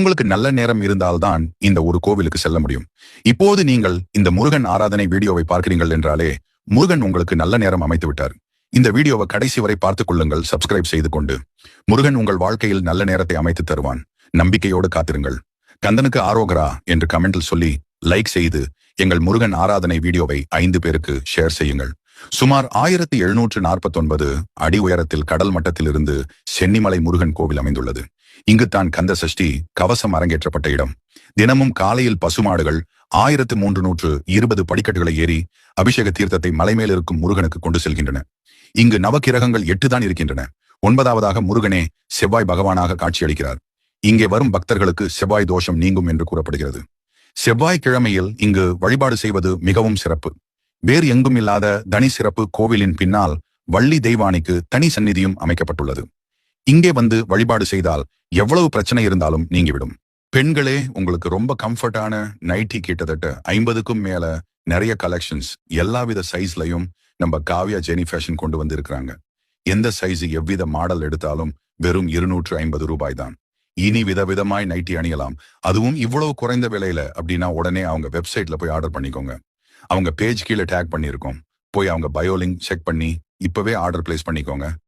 உங்களுக்கு நல்ல நேரம் இருந்தால்தான் இந்த ஒரு கோவிலுக்கு செல்ல முடியும். இப்போது நீங்கள் இந்த முருகன் ஆராதனை வீடியோவை பார்க்கிறீர்கள் என்றாலே முருகன் உங்களுக்கு நல்ல நேரம் அமைத்து விட்டார். இந்த வீடியோவை கடைசி வரை பார்த்துக் கொள்ளுங்கள், சப்ஸ்கிரைப் செய்து கொண்டு. முருகன் உங்கள் வாழ்க்கையில் நல்ல நேரத்தை அமைத்து தருவான். நம்பிக்கையோடு காத்திருங்கள். கந்தனுக்கு ஆரோகரா என்று கமெண்டில் சொல்லி லைக் செய்து எங்கள் முருகன் ஆராதனை வீடியோவை 5 பேருக்கு ஷேர் செய்யுங்கள். சுமார் 1749 அடி உயரத்தில் கடல் மட்டத்திலிருந்து சென்னிமலை முருகன் கோவில் அமைந்துள்ளது. இங்குத்தான் கந்த சஷ்டி கவசம் அரங்கேற்றப்பட்ட இடம். தினமும் காலையில் பசுமாடுகள் 1320 படிக்கட்டுகளை ஏறி அபிஷேக தீர்த்தத்தை மலைமேல் இருக்கும் முருகனுக்கு கொண்டு செல்கின்றன. இங்கு நவக்கிரகங்கள் 8 தான் இருக்கின்றன. 9வதாக முருகனே செவ்வாய் பகவானாக காட்சியளிக்கிறார். இங்கே வரும் பக்தர்களுக்கு செவ்வாய் தோஷம் நீங்கும் என்று கூறப்படுகிறது. செவ்வாய்க்கிழமையில் இங்கு வழிபாடு செய்வது மிகவும் சிறப்பு. வேறு எங்கும் இல்லாத தனி சிறப்பு கோவிலின் பின்னால் வள்ளி தெய்வானைக்கு தனி சந்நிதியும் அமைக்கப்பட்டுள்ளது. இங்கே வந்து வழிபாடு செய்தால் எவ்வளவு பிரச்சனை இருந்தாலும் நீங்கிவிடும். பெண்களே, உங்களுக்கு ரொம்ப கம்ஃபர்டான நைட்டி கிட்டத்தட்ட 50க்கும் மேல நிறைய கலெக்ஷன்ஸ் எல்லாவித சைஸ்லயும் நம்ம காவ்யா ஜெனி ஃபேஷன் கொண்டு வந்து இருக்கிறாங்க. எந்த சைஸ் எவ்வித மாடல் எடுத்தாலும் வெறும் 250 ரூபாய் தான். இனி விதவிதமாய் நைட்டி அணியலாம். அதுவும் இவ்வளவு குறைந்த விலையில அப்படின்னா உடனே அவங்க வெப்சைட்ல போய் ஆர்டர் பண்ணிக்கோங்க. அவங்க பேஜ் கீழே டேக் பண்ணியிருக்கோம். போய் அவங்க பயோ லிங்க் செக் பண்ணி இப்பவே ஆர்டர் பிளேஸ் பண்ணிக்கோங்க.